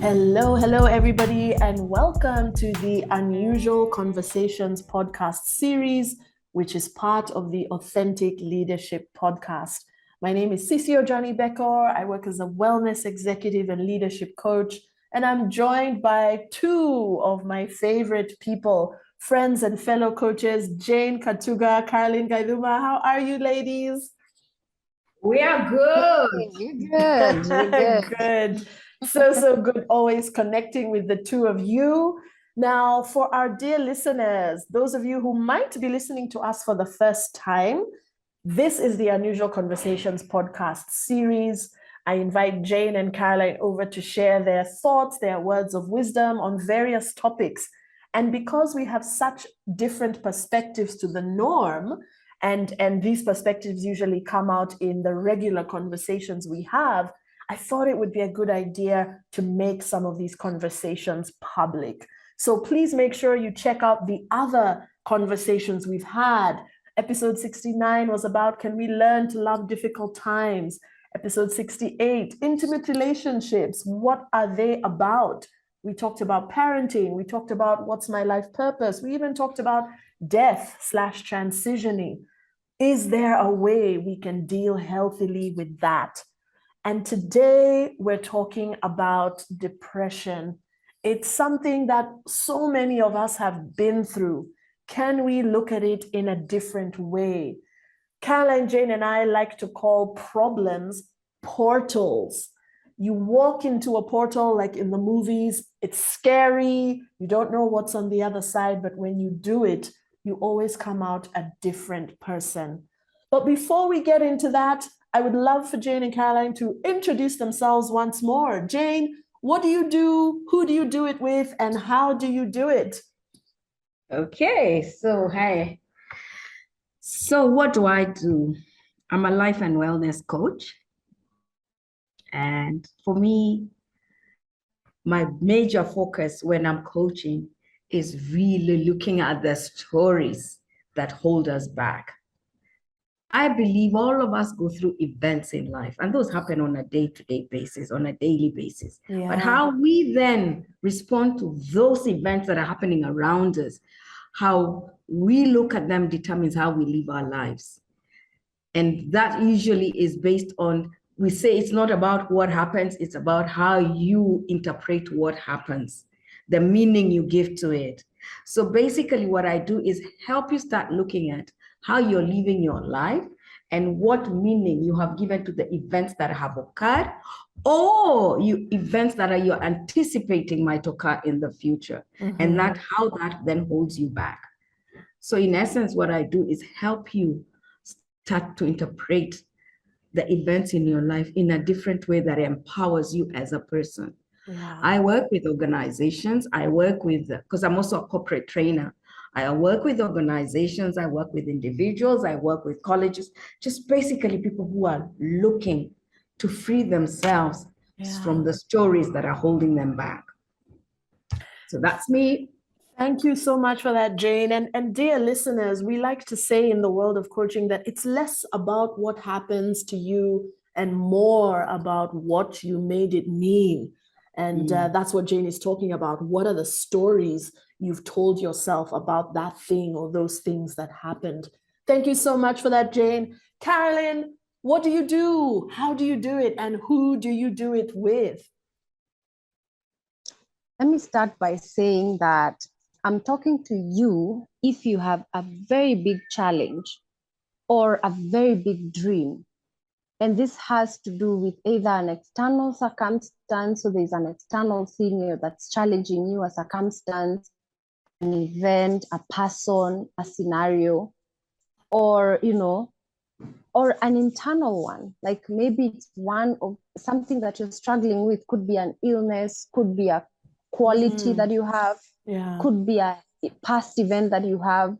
Hello, everybody, and welcome to the Unusual Conversations podcast series, which is part of the Authentic Leadership podcast. My name is Ojany-Bekhor. I work as a wellness executive and leadership coach, and I'm joined by two of my favorite people, friends and fellow coaches, Jane Katuga, Carolyne. How are you, ladies? We are good. You're good. Good. So good always connecting with the two of you. Now, for our dear listeners, those of you who might be listening to us for the first time, this is the Unusual Conversations podcast series. I invite Jane and Carolyne over to share their thoughts, their words of wisdom on various topics. And because we have such different perspectives to the norm, and these perspectives usually come out in the regular conversations we have, I thought it would be a good idea to make some of these conversations public. So please make sure you check out the other conversations we've had. Episode 69 was about, can we learn to love difficult times? Episode 68, intimate relationships, what are they about? We talked about parenting. We talked about what's my life purpose. We even talked about death/transitioning. Is there a way we can deal healthily with that? And today we're talking about depression. It's something that so many of us have been through. Can we look at it in a different way? Carolyne, Jane, and I like to call problems portals. You walk into a portal like in the movies, it's scary, you don't know what's on the other side, but when you do it, you always come out a different person. But before we get into that, I would love for Jane and Carolyne to introduce themselves once more. Jane, what do you do? Who do you do it with? And how do you do it? Okay, so hi. So what do I do? I'm a life and wellness coach. And for me, my major focus when I'm coaching is really looking at the stories that hold us back. I believe all of us go through events in life, and those happen on a day-to-day basis, on a daily basis. Yeah. But how we then respond to those events that are happening around us, how we look at them determines how we live our lives. And that usually is based on, we say it's not about what happens, it's about how you interpret what happens, the meaning you give to it. So basically what I do is help you start looking at how you're living your life and what meaning you have given to the events that have occurred, or events that you're anticipating might occur in the future, and that how that then holds you back. So in essence, what I do is help you start to interpret the events in your life in a different way that empowers you as a person. Yeah. I work with organizations. I work with, because I'm also a corporate trainer, I work with organizations, I work with individuals, I work with colleges, just basically people who are looking to free themselves from the stories that are holding them back. So that's me. Thank you so much for that, Jane. And dear listeners, we like to say in the world of coaching that it's less about what happens to you and more about what you made it mean. And that's what Jane is talking about. What are the stories you've told yourself about that thing or those things that happened? Thank you so much for that, Jane. Carolyne, what do you do? How do you do it? And who do you do it with? Let me start by saying that I'm talking to you if you have a very big challenge or a very big dream. And this has to do with either an external circumstance, so there's an external thing that's challenging you, a circumstance, an event, a person, a scenario, or, or an internal one. Like maybe it's one of something that you're struggling with, could be an illness, could be a quality that you have, could be a past event that you have.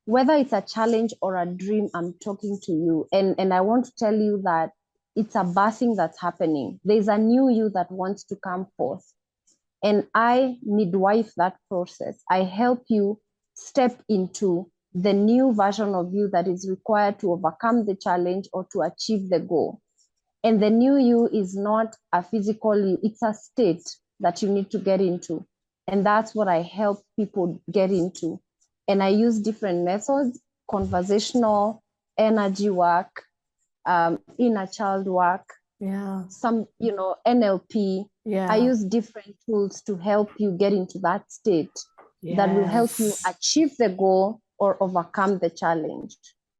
Whether it's a challenge or a dream, I'm talking to you. And I want to tell you that it's a birthing that's happening. There's a new you that wants to come forth. And I midwife that process. I help you step into the new version of you that is required to overcome the challenge or to achieve the goal. And the new you is not a physical you, it's a state. that you need to get into. And that's what I help people get into. And I use different methods: conversational, energy work, inner child work, some, NLP. I use different tools to help you get into that state that will help you achieve the goal or overcome the challenge.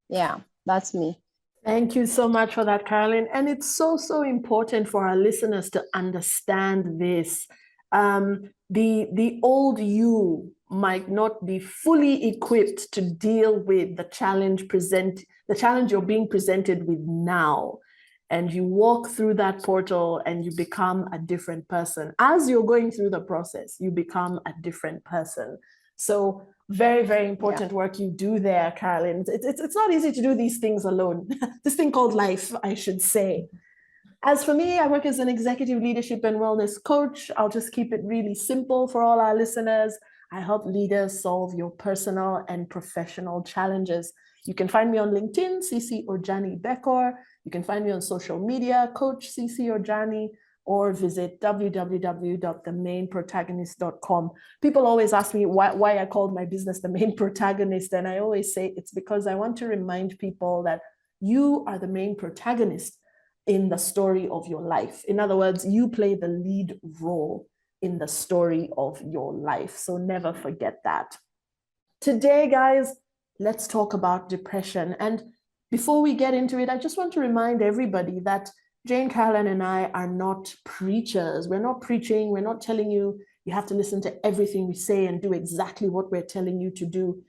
Yeah, that's me. Thank you so much for that, Carolyne. And it's so, so important for our listeners to understand this. The old you might not be fully equipped to deal with the challenge you're being presented with now. And you walk through that portal and you become a different person. As you're going through the process, you become a different person. So very, very important work you do there, Carolyne. It's not easy to do these things alone. This thing called life, I should say. As for me, I work as an executive leadership and wellness coach. I'll just keep it really simple for all our listeners. I help leaders solve your personal and professional challenges. You can find me on LinkedIn, CC Ojany-Bekhor. You can find me on social media, Coach CC Ojany, or visit www.themainprotagonist.com. People always ask me why I called my business The Main Protagonist, and I always say it's because I want to remind people that you are the main protagonist in the story of your life. In other words, you play the lead role in the story of your life. So never forget that. Today, guys, let's talk about depression. And before we get into it, I just want to remind everybody that Jane, Carolyne, and I are not preachers. We're not preaching. We're not telling you you have to listen to everything we say and do exactly what we're telling you to do.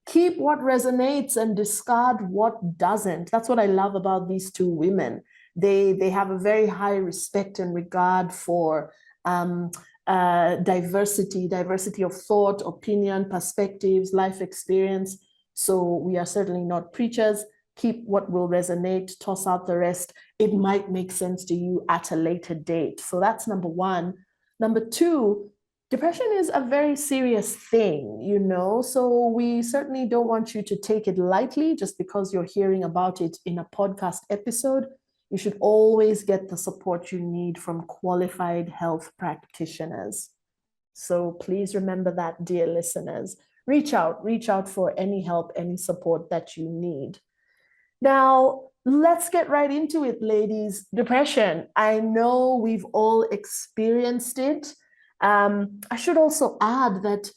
Keep what resonates and discard what doesn't. That's what I love about these two women. They have a very high respect and regard for diversity of thought, opinion, perspectives, life experience. So we are certainly not preachers. Keep what will resonate, toss out the rest. It might make sense to you at a later date. So that's number one. Number two, depression is a very serious thing, so we certainly don't want you to take it lightly just because you're hearing about it in a podcast episode. You should always get the support you need from qualified health practitioners. So please remember that, dear listeners. Reach out for any help, any support that you need. Now, let's get right into it, ladies. Depression. I know we've all experienced it. I should also add that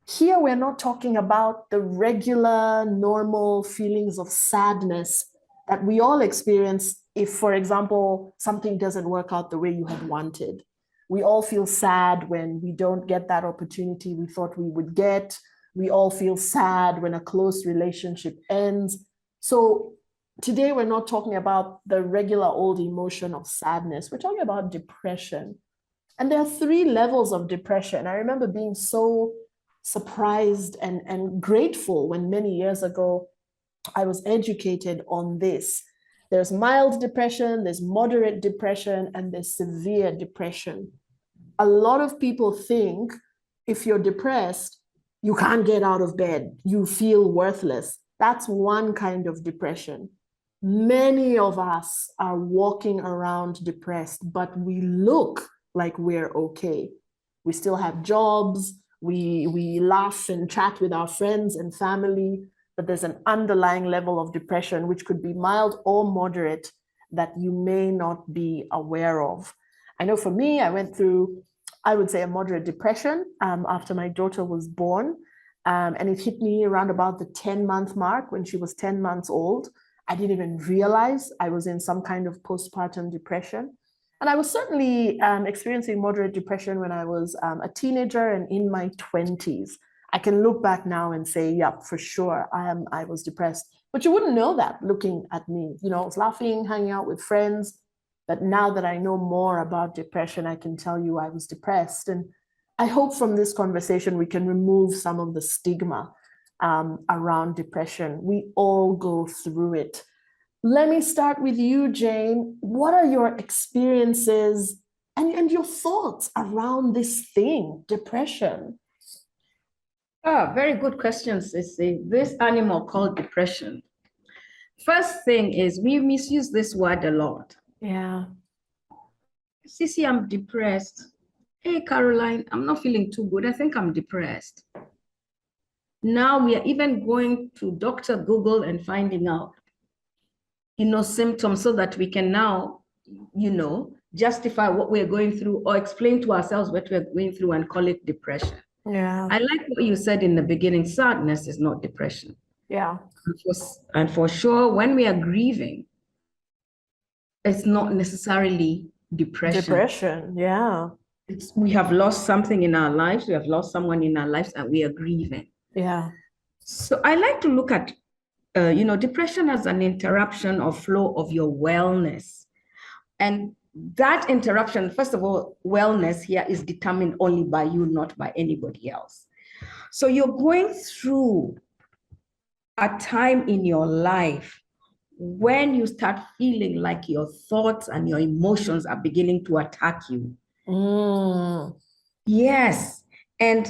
here we're not talking about the regular, normal feelings of sadness that we all experience if, for example, something doesn't work out the way you had wanted. We all feel sad when we don't get that opportunity we thought we would get. We all feel sad when a close relationship ends. So today we're not talking about the regular old emotion of sadness. We're talking about depression. And there are 3 levels of depression. I remember being so surprised and grateful when many years ago I was educated on this. There's mild depression, there's moderate depression, and there's severe depression. A lot of people think if you're depressed, you can't get out of bed, you feel worthless. That's one kind of depression. Many of us are walking around depressed, but we look like we're okay. We still have jobs, we laugh and chat with our friends and family, but there's an underlying level of depression, which could be mild or moderate, that you may not be aware of. I know for me, I went through, I would say, a moderate depression after my daughter was born. And it hit me around about the 10-month mark when she was 10 months old. I didn't even realize I was in some kind of postpartum depression. And I was certainly experiencing moderate depression when I was a teenager and in my 20s. I can look back now and say, yeah, for sure, I was depressed. But you wouldn't know that looking at me. I was laughing, hanging out with friends. But now that I know more about depression, I can tell you I was depressed. And I hope from this conversation, we can remove some of the stigma around depression. We all go through it. Let me start with you, Jane. What are your experiences and your thoughts around this thing, depression? Very good questions, Sissy. This animal called depression. First thing is we misuse this word a lot. Yeah. Sissy, I'm depressed. hey, Caroline, I'm not feeling too good. I think I'm depressed. Now we are even going to Dr. Google and finding out, symptoms so that we can now, justify what we're going through or explain to ourselves what we're going through and call it depression. Yeah. I like what you said in the beginning, sadness is not depression. Yeah. And for sure, when we are grieving, it's not necessarily depression. Depression, yeah. We have lost something in our lives, we have lost someone in our lives, and we are grieving. Yeah. So I like to look at, depression as an interruption or flow of your wellness. And that interruption, first of all, wellness here is determined only by you, not by anybody else. So you're going through a time in your life when you start feeling like your thoughts and your emotions are beginning to attack you. Yes. And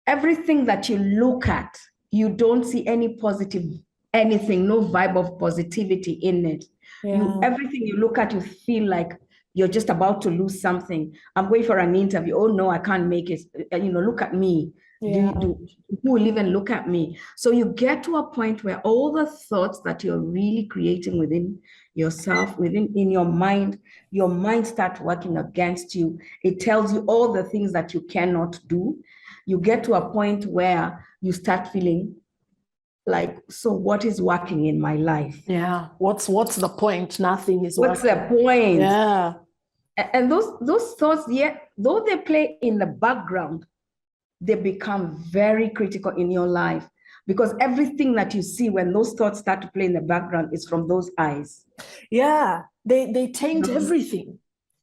everything that you look at, you don't see any positive, anything, no vibe of positivity in it. Yeah. Everything you look at, you feel like you're just about to lose something. I'm going for an interview. Oh no, I can't make it. Look at me. Yeah. Who will even look at me? So you get to a point where all the thoughts that you're really creating within yourself, in your mind starts working against you. It tells you all the things that you cannot do. You get to a point where you start feeling like, so what is working in my life? Yeah. What's the point? Nothing is What's working. the point? Yeah. And those thoughts, though they play in the background, they become very critical in your life, because everything that you see when those thoughts start to play in the background is from those eyes. Yeah. They taint everything.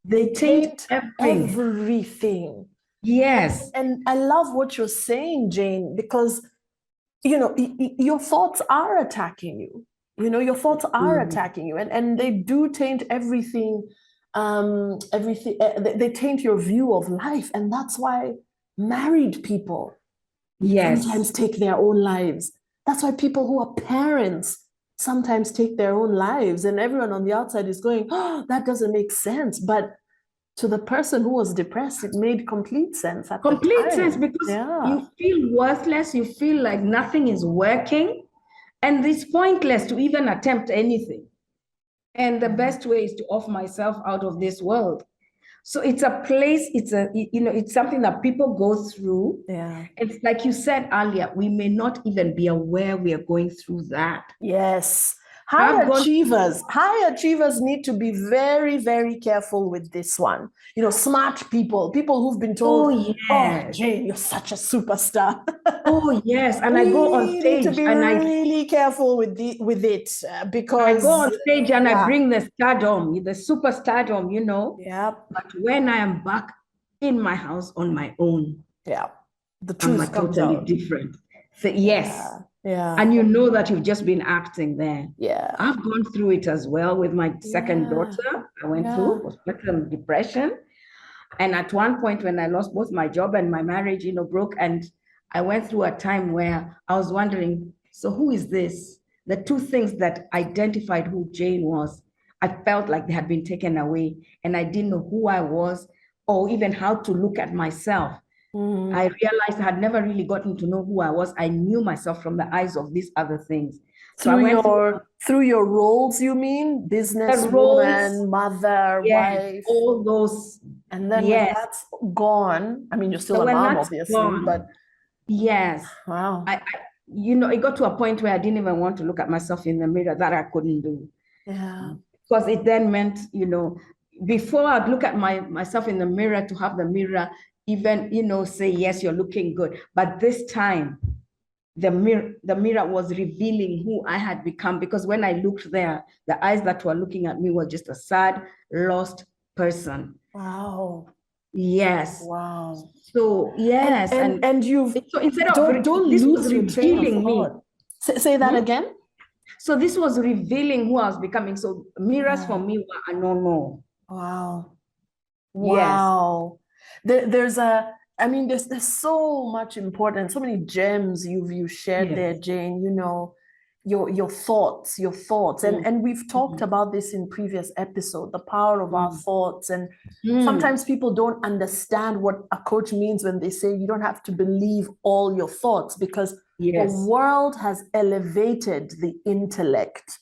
They taint everything. Everything. Yes. And I love what you're saying, Jane, because your thoughts are attacking you. Your thoughts are attacking you, and they do taint everything. They taint your view of life, and that's why married people sometimes take their own lives. That's why people who are parents sometimes take their own lives, and everyone on the outside is going, "Oh, that doesn't make sense," but to the person who was depressed, it made complete sense at the time. Complete sense, because you feel worthless, you feel like nothing is working, and it's pointless to even attempt anything. And the best way is to off myself out of this world. So it's a place, it's something that people go through. Yeah. It's like you said earlier, we may not even be aware we are going through that. Yes. High achievers need to be very, very careful with this one. Smart people who've been told, oh, Jane, you're such a superstar. Oh, yes. And I go on stage need to be really careful with it, because I go on stage and I bring the stardom, the super stardom, Yeah. But when I am back in my house on my own, the truth comes totally out. different. So, yes. Yeah. And you know that you've just been acting there. Yeah. I've gone through it as well with my second daughter. I went through postpartum depression. And at one point when I lost both my job and my marriage, broke, and I went through a time where I was wondering, so who is this? The two things that identified who Jane was, I felt like they had been taken away, and I didn't know who I was or even how to look at myself. I realized I had never really gotten to know who I was. I knew myself from the eyes of these other things. Through your roles, you mean? Businesswoman, mother, wife. All those. And then when that's gone, I mean, you're still a mom, obviously, but yes. Wow. It got to a point where I didn't even want to look at myself in the mirror. That I couldn't do. Yeah. Because it then meant, before I'd look at myself in the mirror, to have the mirror even, say, yes, you're looking good. But this time, the mirror was revealing who I had become, because when I looked there, the eyes that were looking at me were just a sad, lost person. Wow. Yes. Wow. So, yes. And you've, so instead of, don't this lose was your train of revealing me. thought. Say that again. So this was revealing who I was becoming. So mirrors for me were a no-no. Wow. Wow. There's so much importance, so many gems you've shared there, Jane. your thoughts, and we've talked Mhm. about this in previous episode, the power of our Mm. thoughts. And Mm. sometimes people don't understand what a coach means when they say you don't have to believe all your thoughts, because the Yes. world has elevated the intellect.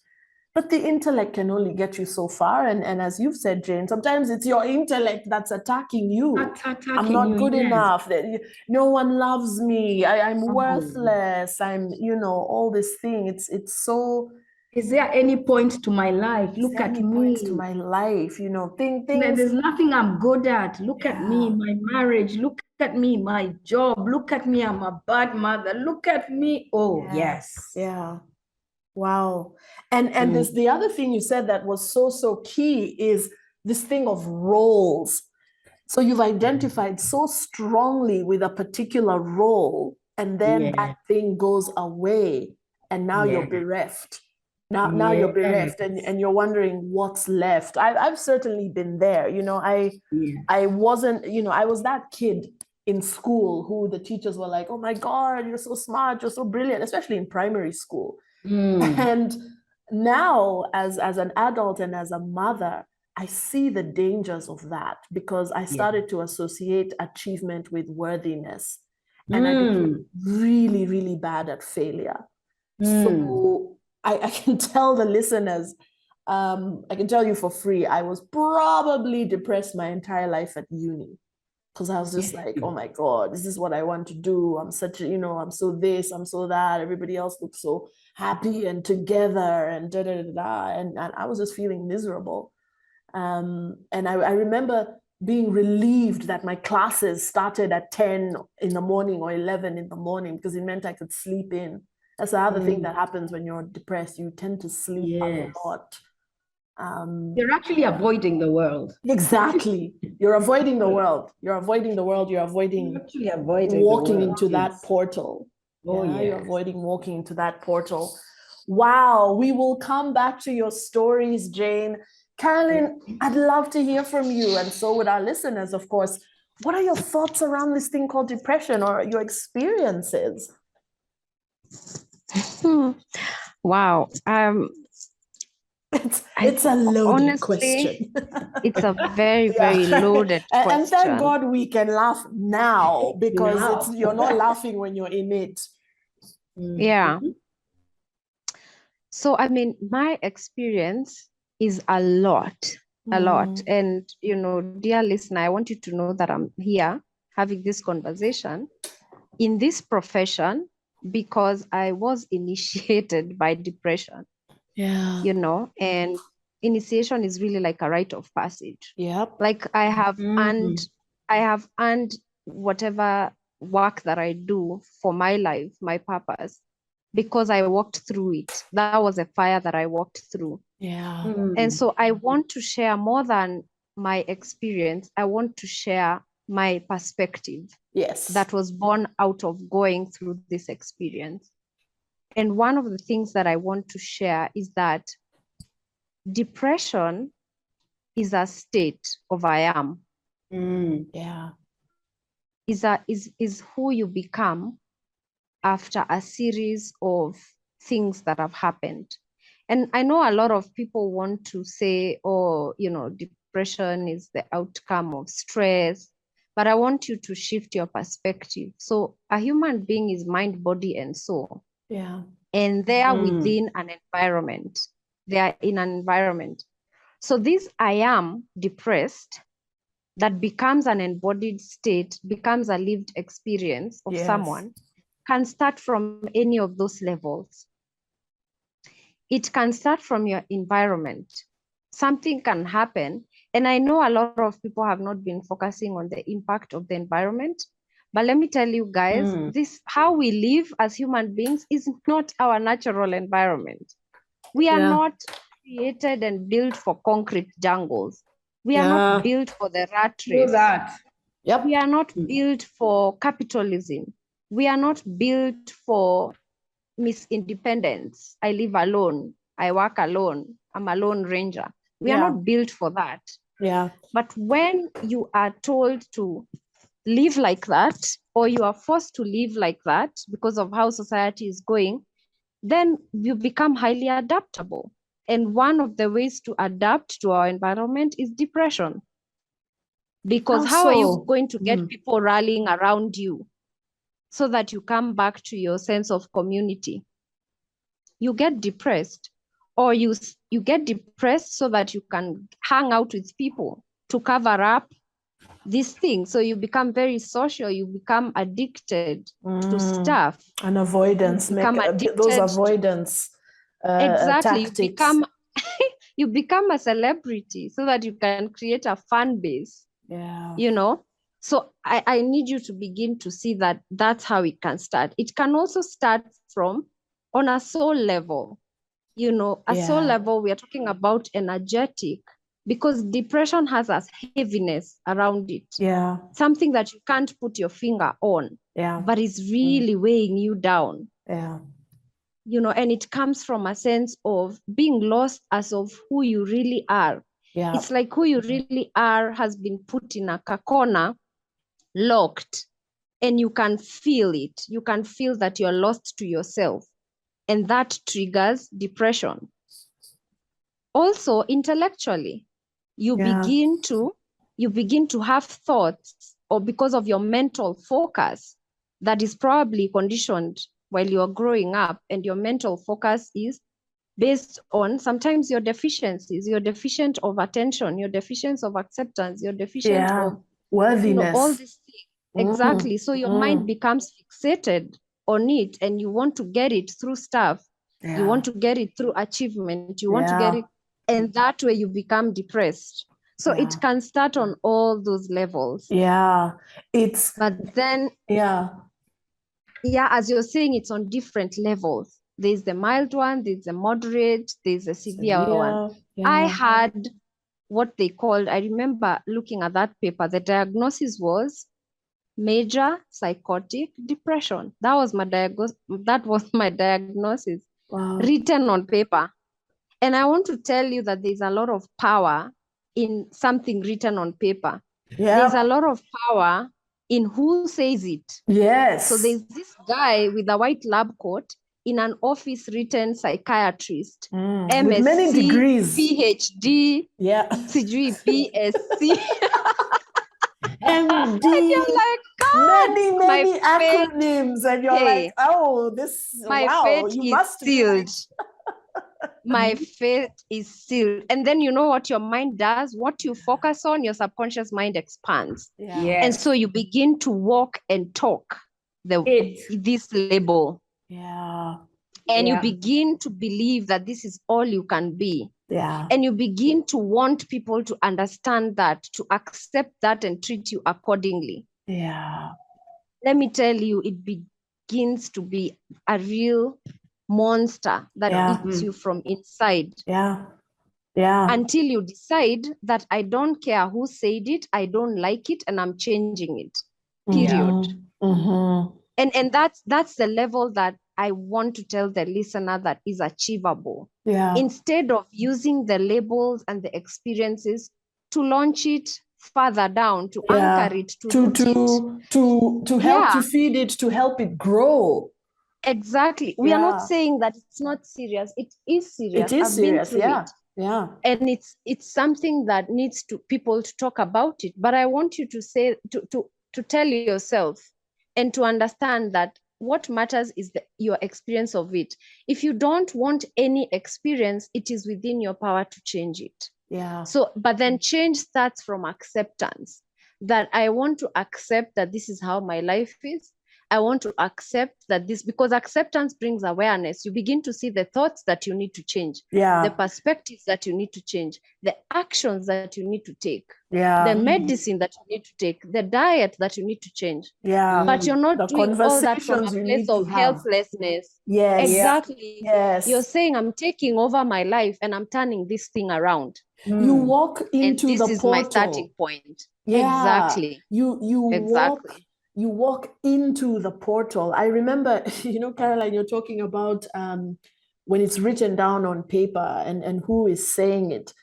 But the intellect can only get you so far. And as you've said, Jane, sometimes it's your intellect that's attacking you. Attacking I'm not you, good yes. enough. No one loves me. I'm Oh. worthless. I'm, all this thing. It's so. Is there any point to my life? Is Look there at any me. points to my life? Things. There's nothing I'm good at. Look at me, Yeah. my marriage. Look at me, my job. Look at me, I'm a bad mother. Look at me. Oh, Yeah. yes. Yeah. Wow. And this, the other thing you said that was so key is this thing of roles. So you've identified so strongly with a particular role, and then that Yeah. thing goes away, and now you're Yeah. bereft. Now you're bereft, Yes. and you're wondering what's left. I've certainly been there. Yeah. I wasn't, I was that kid in school who the teachers were like, oh my God, you're so smart, you're so brilliant, especially in primary school. And now, as an adult and as a mother, I see the dangers of that, because I started to associate achievement with worthiness, and I became really, really bad at failure. So I can tell the listeners, I can tell you for free, I was probably depressed my entire life at uni, because I was just like, oh my God, this is what I want to do. I'm such a, I'm so this, I'm so that. Everybody else looks so happy and together and da da da da. And I was just feeling miserable. And I remember being relieved that my classes started at 10 in the morning or 11 in the morning, because it meant I could sleep in. That's the other thing that happens when you're depressed. You tend to sleep a lot. You're actually avoiding the world. Exactly. You're avoiding the world. You're avoiding the world. You're avoiding Actually avoiding walking the world. into that portal. Oh, yeah, you're yes. avoiding walking into that portal. Wow. We will come back to your stories, Jane. Carolyne, I'd love to hear from you. And so would our listeners, of course. What are your thoughts around this thing called depression, or your experiences? Wow. It's a loaded honestly, question. It's a very, very loaded question. And thank God we can laugh now, because you're not laughing when you're in it. Yeah. So, I mean, my experience is a lot. And, dear listener, I want you to know that I'm here having this conversation in this profession because I was initiated by depression. Yeah. And initiation is really like a rite of passage. Yep. Like I have earned whatever work that I do for my life, my purpose, because I walked through it. That was a fire that I walked through. Yeah. And so I want to share more than my experience. I want to share my perspective. Yes. That was born out of going through this experience. And one of the things that I want to share is that depression is a state of I am. Yeah. Is who you become after a series of things that have happened. And I know a lot of people want to say, oh, depression is the outcome of stress, but I want you to shift your perspective. So a human being is mind, body, and soul. Yeah. And they are within an environment. They are in an environment. So this I am depressed that becomes an embodied state, becomes a lived experience of someone, can start from any of those levels. It can start from your environment. Something can happen. And I know a lot of people have not been focusing on the impact of the environment. But let me tell you guys, this how we live as human beings is not our natural environment. We are not created and built for concrete jungles. We are not built for the rat race. Yep. We are not built for capitalism. We are not built for Miss Independence. I live alone. I work alone. I'm a lone ranger. We are not built for that. Yeah. But when you are told to live like that, or you are forced to live like that because of how society is going, then you become highly adaptable. And one of the ways to adapt to our environment is depression. Because how are you going to get people rallying around you so that you come back to your sense of community? You get depressed, or you get depressed so that you can hang out with people to cover up these things. So you become very social, you become addicted to stuff. And avoidance, those avoidance exactly tactics. You become a celebrity so that you can create a fan base. You know, so I need you to begin to see that that's how it can start. It can also start from on a soul level. You know, a soul level, we are talking about energetic, because depression has a heaviness around it. Something that you can't put your finger on, but is really weighing you down. You know, and it comes from a sense of being lost as of who you really are. It's like who you really are has been put in a corner, locked, and you can feel it. You can feel that you're lost to yourself, and that triggers depression. Also, intellectually, you begin to have thoughts, or because of your mental focus that is probably conditioned while you're growing up, and your mental focus is based on sometimes your deficiencies. You're deficient of attention, you're deficient of acceptance, you're deficient of worthiness, all these things. Exactly. So your mind becomes fixated on it, and you want to get it through stuff. You want to get it through achievement. You want to get it, and that way you become depressed. So it can start on all those levels. But then as you're saying, it's on different levels. There's the mild one, there's the moderate, there's a severe one. I had what they called, I remember looking at that paper, the diagnosis was major psychotic depression. That was my diagnosis, written on paper. And I want to tell you that there's a lot of power in something written on paper. There's a lot of power in who says it. So there's this guy with a white lab coat in an office written psychiatrist, MSc, with many degrees, PhD, BSc, MD, and you're like, God, many acronyms, and you're like, oh, this, you must sealed. My fate is sealed. And then you know what your mind does? What you focus on, your subconscious mind expands. And so you begin to walk and talk this label. And you begin to believe that this is all you can be. And you begin to want people to understand that, to accept that, and treat you accordingly. Let me tell you, it begins to be a real monster that eats you from inside. Until you decide that I don't care who said it, I don't like it, and I'm changing it. Period. And that's the level that I want to tell the listener that is achievable. Instead of using the labels and the experiences to launch it further down, to anchor it, to help to feed it, to help it grow. Exactly. We are not saying that it's not serious. It is serious. It is serious. And it's something that needs people to talk about it. But I want you to say to tell yourself and to understand that what matters is your experience of it. If you don't want any experience, it is within your power to change it. So, but then change starts from acceptance. That I want to accept that this is how my life is. I want to accept that because acceptance brings awareness. You begin to see the thoughts that you need to change, the perspectives that you need to change, the actions that you need to take, the medicine that you need to take, the diet that you need to change. But you're not doing all that from a place of helplessness. Exactly. You're saying, I'm taking over my life and I'm turning this thing around. You walk into the portal. This is my starting point. Exactly. You walk into the portal. I remember, Carolyne, you're talking about when it's written down on paper and who is saying it.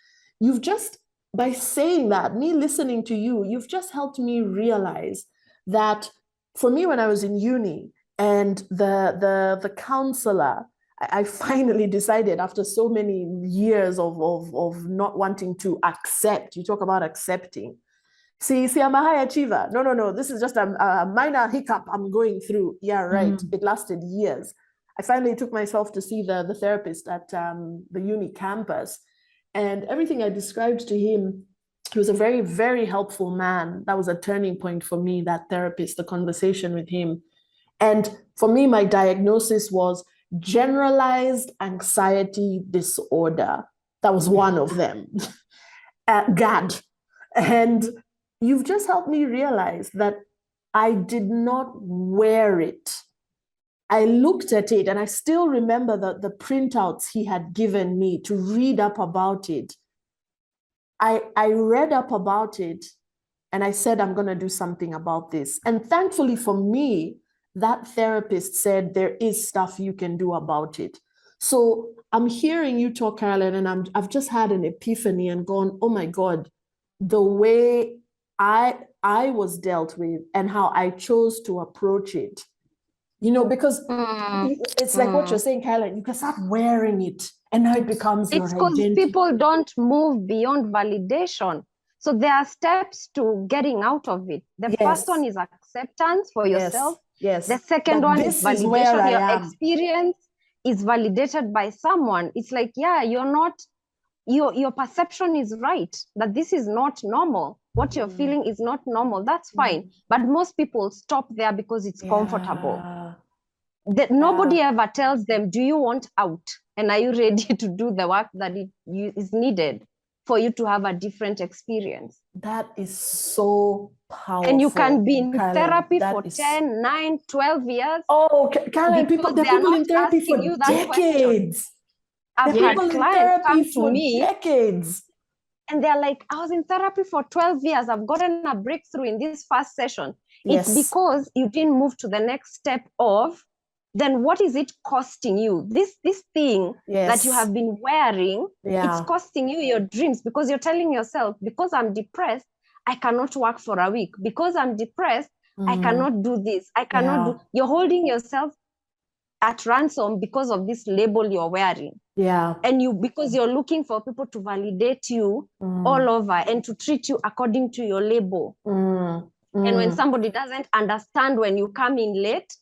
By saying that, me listening to you, you've just helped me realize that for me, when I was in uni and the counselor, I finally decided after so many years of not wanting to accept. You talk about accepting. See, I'm a high achiever. No. This is just a minor hiccup I'm going through. Yeah, right. It lasted years. I finally took myself to see the therapist at the uni campus. And everything I described to him, he was a very, very helpful man. That was a turning point for me, that therapist, the conversation with him. And for me, my diagnosis was generalized anxiety disorder. That was one of them. GAD. And you've just helped me realize that I did not wear it. I looked at it and I still remember the printouts he had given me to read up about it. I read up about it and I said, I'm going to do something about this. And thankfully for me, that therapist said, there is stuff you can do about it. So I'm hearing you talk, Carolyne, and I've just had an epiphany and gone, oh my God, the way I was dealt with and how I chose to approach it. Because it's like what you're saying, Carolyne, you can start wearing it and now it becomes your It's because identity. people don't move beyond validation. So there are steps to getting out of it. The first one is acceptance for yourself. Yes. The second one is validation. Where your experience is validated by someone. It's like, yeah, you're not, your perception is right, that this is not normal. What you're feeling is not normal. That's fine. But most people stop there because it's comfortable. Nobody ever tells them, do you want out? And are you ready to do the work that is needed for you to have a different experience? That is so powerful. And you can be in Carolyne, therapy for 10, 9, 12 years. Oh, Carolyne, there are people in therapy for decades. I've had clients come to me decades. And they're like, I was in therapy for 12 years. I've gotten a breakthrough in this first session. It's because you didn't move to the next step of, then what is it costing you? This thing that you have been wearing, it's costing you your dreams, because you're telling yourself, because I'm depressed, I cannot work for a week. Because I'm depressed, I cannot do this. I cannot do. You're holding yourself at ransom because of this label you're wearing. And because you're looking for people to validate you all over and to treat you according to your label. And when somebody doesn't understand, when you come in late,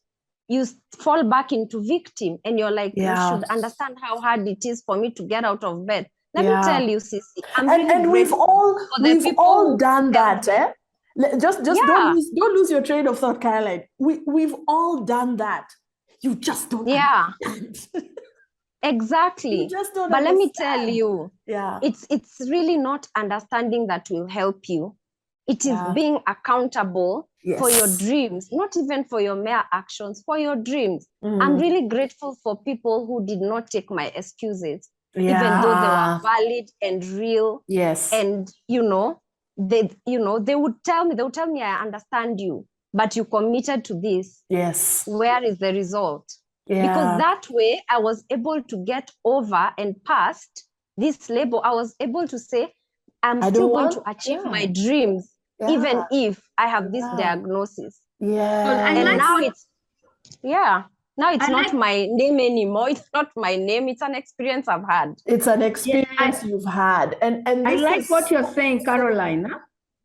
you fall back into victim, and you're like, you should understand how hard it is for me to get out of bed. Let me tell you, Sissy, and we've all done that. Just don't lose your train of thought, Carolyne. We've all done that. You just don't understand. Exactly. You just don't but understand. Let me tell you, it's really not understanding that will help you. It is being accountable for your dreams, not even for your mere actions, for your dreams. I'm really grateful for people who did not take my excuses, even though they were valid and real. And they would tell me, I understand you, but you committed to this. Where is the result? Because that way I was able to get over and past this label. I was able to say, I'm still going to achieve my dreams, even if I have this diagnosis. And now it's not my name anymore. It's not my name. It's an experience I've had. It's an experience you've had. And I like what you're saying, Carolyne.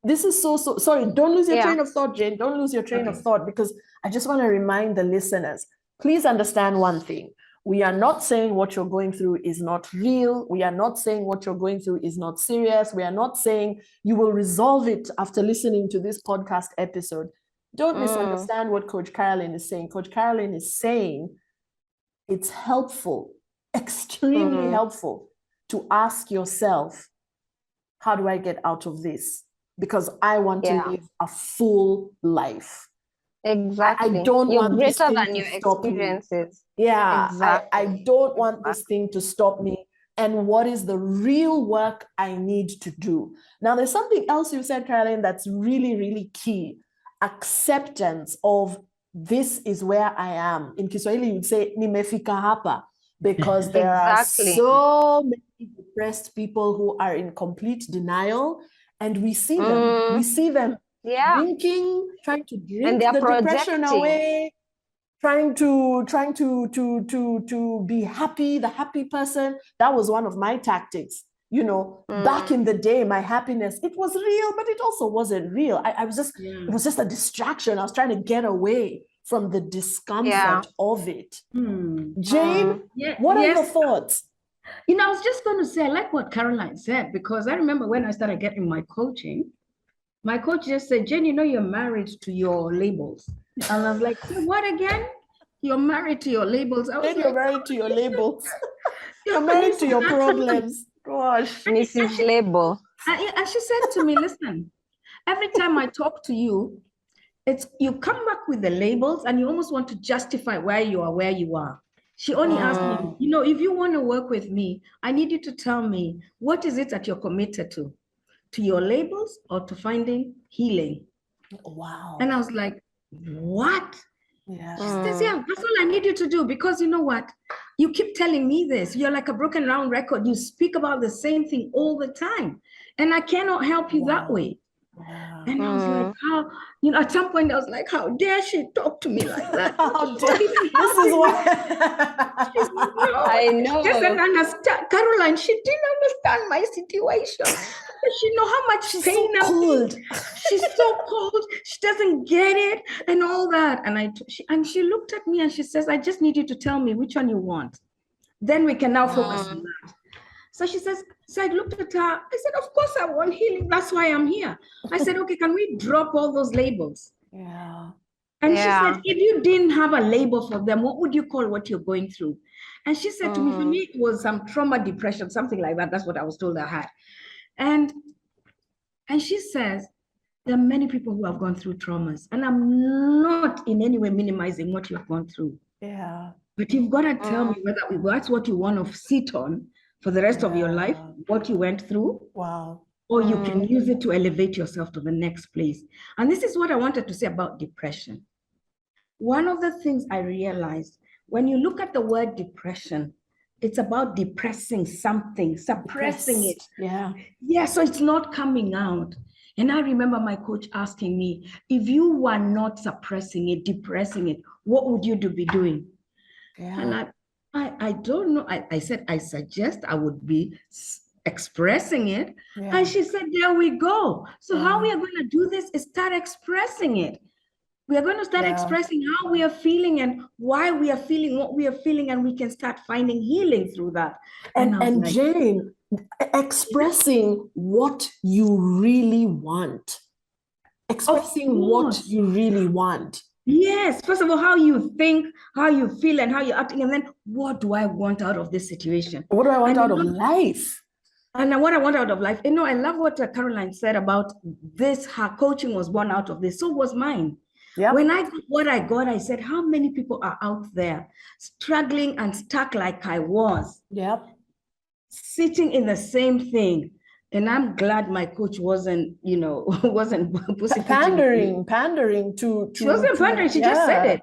This is so sorry. Don't lose your train of thought, Jane. Don't lose your train of thought, because I just want to remind the listeners, please understand one thing. We are not saying what you're going through is not real. We are not saying what you're going through is not serious. We are not saying you will resolve it after listening to this podcast episode. Don't misunderstand what Coach Carolyne is saying. Coach Carolyne is saying it's helpful, extremely helpful, to ask yourself, how do I get out of this? Because I want to live a full life. Exactly. I don't want this greater thing than to your stop experiences. me. I don't want this thing to stop me. And what is the real work I need to do? Now, there's something else you said, Carolyne, that's really, really key. Acceptance of this is where I am. In Kiswahili, you'd say, nimefika hapa, because there are so many depressed people who are in complete denial, and we see them. We see them drinking, trying to drink the depression away, to be happy, the happy person. That was one of my tactics. You know, back in the day, my happiness, it was real, but it also wasn't real. I was just, it was just a distraction. I was trying to get away from the discomfort of it. Jane, what are your thoughts? You know, I was just going to say, I like what Caroline said, because I remember when I started getting my coaching, my coach just said, Jane, you know, you're married to your labels. And I was like, what again? You're married to your labels. I was Jane, like, you're married to your labels. You're married to your problems. Gosh. Mrs. Label. And she said to me, listen, every time I talk to you, it's you come back with the labels and you almost want to justify why you are where you are. She only asked me, you know, if you want to work with me, I need you to tell me, what is it that you're committed to your labels or to finding healing? Wow. And I was like, what? Yeah. She says, yeah, that's all I need you to do, because you know what? You keep telling me this. You're like a broken round record. You speak about the same thing all the time. And I cannot help you that way. Wow. And I was like, how, you know, at some point I was like, how dare she talk to me like that? How dare, this is what I know. She doesn't understand. Caroline, she didn't understand my situation. She know how much she's pain so cold. She's so cold. She doesn't get it and all that. And she looked at me and she says, I just need you to tell me which one you want. Then we can now focus on that. So she says, so I looked at her. I said, of course I want healing. That's why I'm here. I said, okay, can we drop all those labels? Yeah. And she said, if you didn't have a label for them, what would you call what you're going through? And she said to me, for me, it was some trauma, depression, something like that. That's what I was told I had. And she says, there are many people who have gone through traumas, and I'm not in any way minimizing what you've gone through. Yeah. But you've got to tell me whether that's what you want to sit on for the rest of your life, what you went through. Wow. Or you can use it to elevate yourself to the next place. And this is what I wanted to say about depression. One of the things I realized, when you look at the word depression, it's about depressing something, suppressing it. Yeah. Yeah, so it's not coming out. And I remember my coach asking me, if you were not suppressing it, depressing it, what would you be doing? Yeah. And I don't know. I said, I suggest I would be expressing it. Yeah. And she said, there we go. So how we are going to do this is start expressing it. We are going to start expressing how we are feeling and why we are feeling what we are feeling, and we can start finding healing through that. And like, Jane, expressing what you really want. Expressing what you really want. Yes. First of all, how you think, how you feel, and how you're acting. And then, what do I want out of this situation? What do I want out of life? And what I want out of life. You know, I love what Caroline said about this. Her coaching was born out of this. So was mine. Yep. When I got what I got, I said, how many people are out there struggling and stuck like I was? Yep. Sitting in the same thing. And I'm glad my coach wasn't, you know, pandering to she wasn't pandering, she just said it.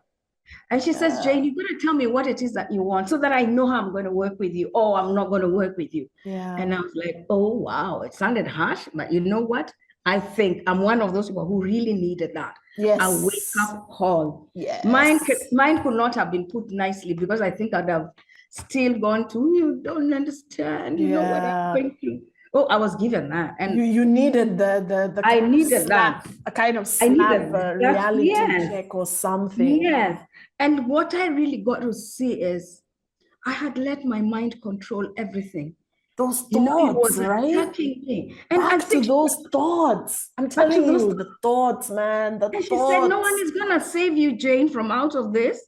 And she says, Jane, you're going to tell me what it is that you want so that I know how I'm going to work with you, or I'm not going to work with you. Yeah. And I was like, oh, wow, it sounded harsh, but you know what? I think I'm one of those people who really needed that. Yes. A wake-up call. Yes. Mine could not have been put nicely, because I think I'd have still gone to, you don't understand, you know what I'm going through. Oh, I was given that. And you needed the I needed slap, that. a kind of slap, a reality check or something. Yes. And what I really got to see is I had let my mind control everything. Those thoughts, right? Me. Back to those thoughts. I'm telling you, the thoughts, man. The thoughts. She said, no one is going to save you, Jane, from out of this.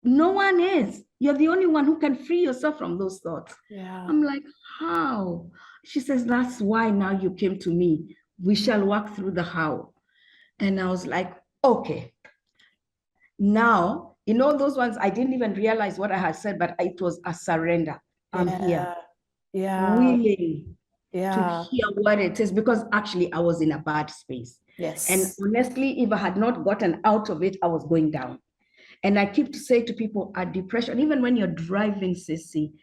No one is. You're the only one who can free yourself from those thoughts. Yeah. I'm like, how? She says, that's why now you came to me. We shall walk through the how. And I was like, okay. Now, you know, those ones, I didn't even realize what I had said, but it was a surrender. I'm here. Yeah. Willing to hear what it is, because actually I was in a bad space. Yes. And honestly, if I had not gotten out of it, I was going down. And I keep to say to people, a depression, even when you're driving, Sissy,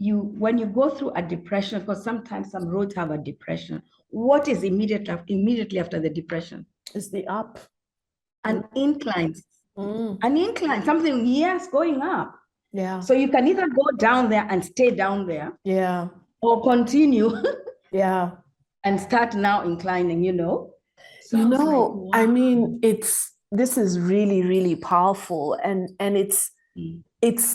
when you go through a depression, because sometimes some roads have a depression, what is immediately after the depression? Is the up. An incline. An incline, something, yes, going up. Yeah. So you can either go down there and stay down there, Yeah. or continue Yeah. and start now inclining, you know? So You I was like, know, I wow. mean, this is really, really powerful. And it's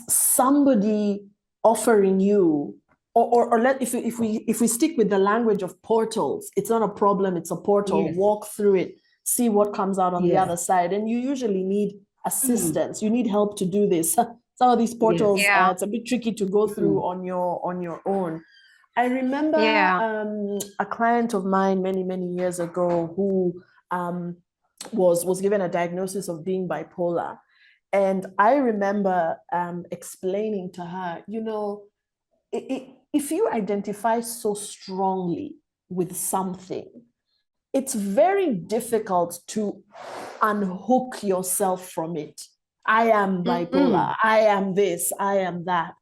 somebody offering you, if we stick with the language of portals, it's not a problem, it's a portal. Yes. Walk through it, see what comes out on the Yes. other side. And you usually need assistance. You need help to do this. Some of these portals, Yeah. it's a bit tricky to go through on your own. I remember a client of mine many, many years ago who was given a diagnosis of being bipolar. And I remember explaining to her, you know, if you identify so strongly with something, it's very difficult to unhook yourself from it. I am bipolar. I am this. I am that.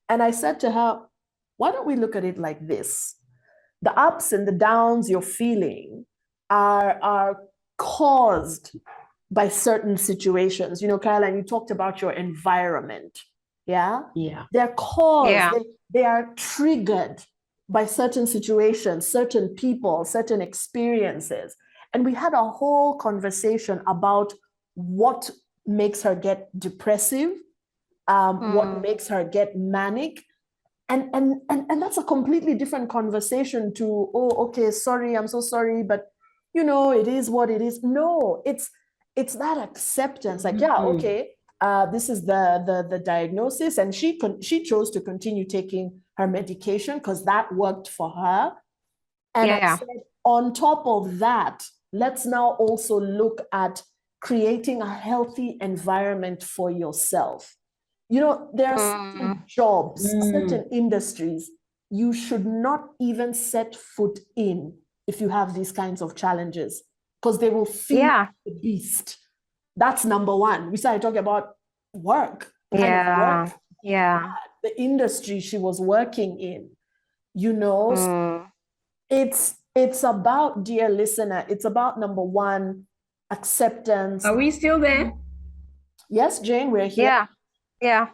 And I said to her, why don't we look at it like this? The ups and the downs you're feeling are caused by certain situations. You know, Caroline, you talked about your environment. Yeah. Yeah. They're caused, Yeah. they are triggered by certain situations, certain people, certain experiences. And we had a whole conversation about what makes her get depressive, what makes her get manic. And that's a completely different conversation to, oh, okay, sorry, I'm so sorry, but you know, it is what it is. No, it's that acceptance. Like, yeah, okay, this is the diagnosis, and she chose to continue taking her medication because that worked for her. And I said, on top of that, let's now also look at creating a healthy environment for yourself. You know, there are certain jobs, certain industries you should not even set foot in if you have these kinds of challenges, because they will feed the beast. That's number one. We started talking about work. The industry she was working in, you know. It's about, dear listener, it's about, number one, acceptance. Are we still there? Yes, Jane, we're here. Yeah.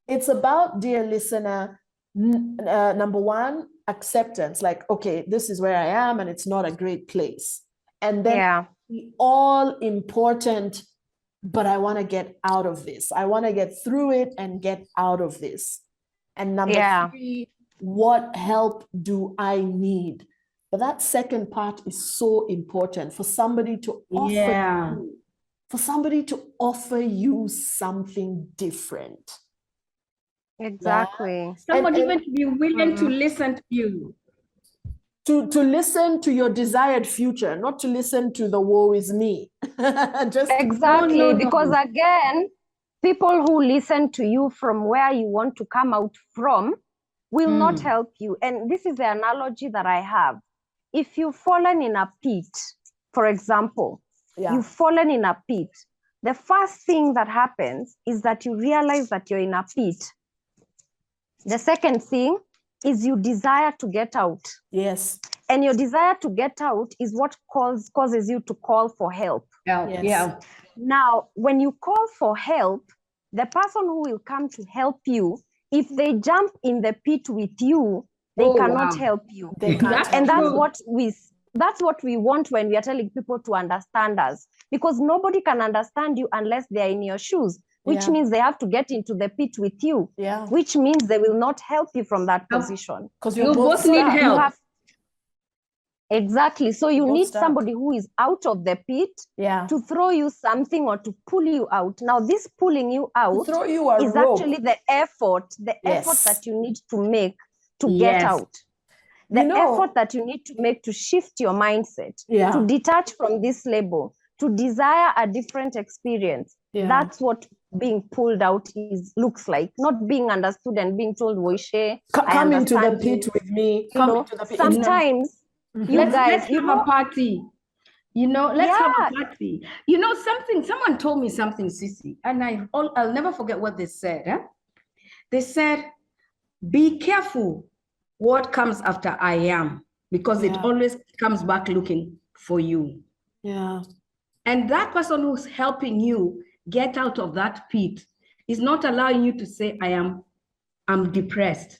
It's about, dear listener, number one, acceptance. Like, okay, this is where I am and it's not a great place. And then the all important, but I want to get out of this. I want to get through it and get out of this. And number three, what help do I need? But that second part is so important for somebody to offer you, something different. Exactly. Someone even to be willing to listen to you. To listen to your desired future, not to listen to the woe is me. Exactly, because again, people who listen to you from where you want to come out from will not help you. And this is the analogy that I have. If you've fallen in a pit, for example, you've fallen in a pit, the first thing that happens is that you realize that you're in a pit. The second thing is you desire to get out. Yes. And your desire to get out is what causes you to call for help. Yeah. Now, when you call for help, the person who will come to help you, if they jump in the pit with you, they cannot help you. And that's what we want when we are telling people to understand us, because nobody can understand you unless they are in your shoes, which means they have to get into the pit with you, which means they will not help you from that position. Because you both need help. Exactly. So you need somebody who is out of the pit to throw you something or to pull you out. Now, this pulling you out is actually the effort that you need to make to get out. The effort that you need to make to shift your mindset, to detach from this label, to desire a different experience. That's what being pulled out looks like, not being understood and being told, Woishe, come into the pit with me. Sometimes, you guys, let's have a party. Let's have a party. Someone told me something, Sissy, and I'll never forget what they said. They said, be careful what comes after I am, because it always comes back looking for you. Yeah. And that person who's helping you get out of that pit is not allowing you to say, I'm depressed.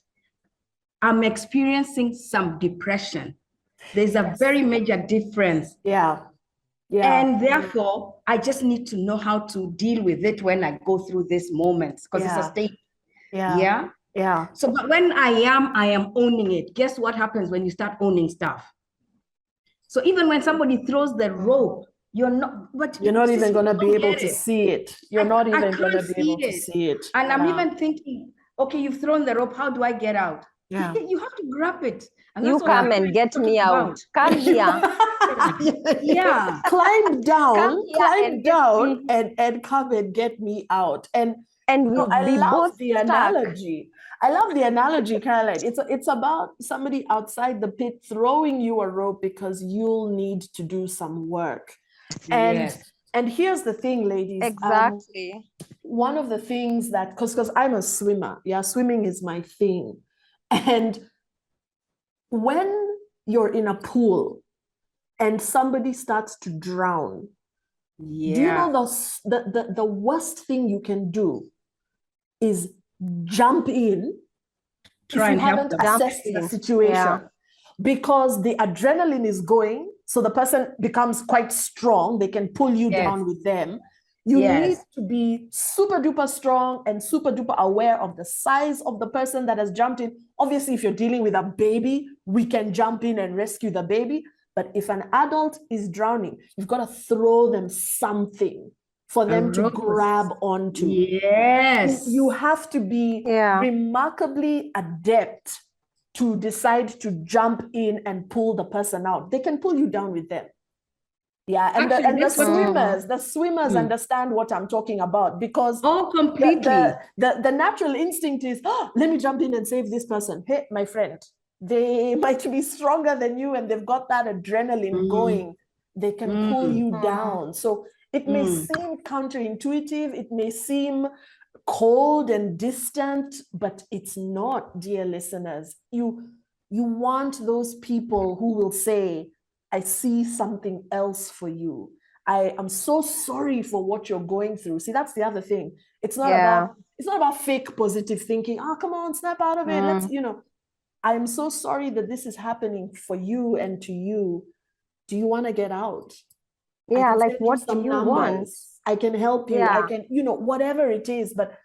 I'm experiencing some depression. There's a very major difference. Yeah. Yeah. And therefore, I just need to know how to deal with it when I go through these moments, because it's a state. Yeah. Yeah. Yeah. So, but when I am owning it. Guess what happens when you start owning stuff? So even when somebody throws the rope, you're not even going to be able to it. see it. You're not even going to be see able to it. see it. And I'm even thinking, okay, you've thrown the rope. How do I get out? Yeah. You have to grab it. And You come and get me out. Come here. Yeah. Climb down, Come here climb down and come and get me out. And we'll I be love both the stuck. analogy. I love the analogy, Caroline. It's about somebody outside the pit throwing you a rope because you'll need to do some work. And here's the thing, ladies. Exactly. One of the things that, because I'm a swimmer, swimming is my thing. And when you're in a pool and somebody starts to drown, do you know the worst thing you can do is jump in if you haven't assessed the situation, because the adrenaline is going, so the person becomes quite strong, they can pull you down with them. You need to be super duper strong and super duper aware of the size of the person that has jumped in. Obviously, if you're dealing with a baby, we can jump in and rescue the baby. But if an adult is drowning, you've got to throw them something for them to grab onto. Yes. You have to be remarkably adept to decide to jump in and pull the person out. They can pull you down with them. Yeah, and the swimmers understand what I'm talking about, because completely. The natural instinct is, let me jump in and save this person. Hey, my friend, they might be stronger than you and they've got that adrenaline going. They can pull you down. So it may seem counterintuitive, it may seem cold and distant, but it's not, dear listeners. You want those people who will say, I see something else for you. I am so sorry for what you're going through. See, that's the other thing. It's not about fake positive thinking. Oh, come on, snap out of it. Let's, I'm so sorry that this is happening for you and to you. Do you want to get out? Yeah, like what do you want? I can help you. I can, whatever it is, but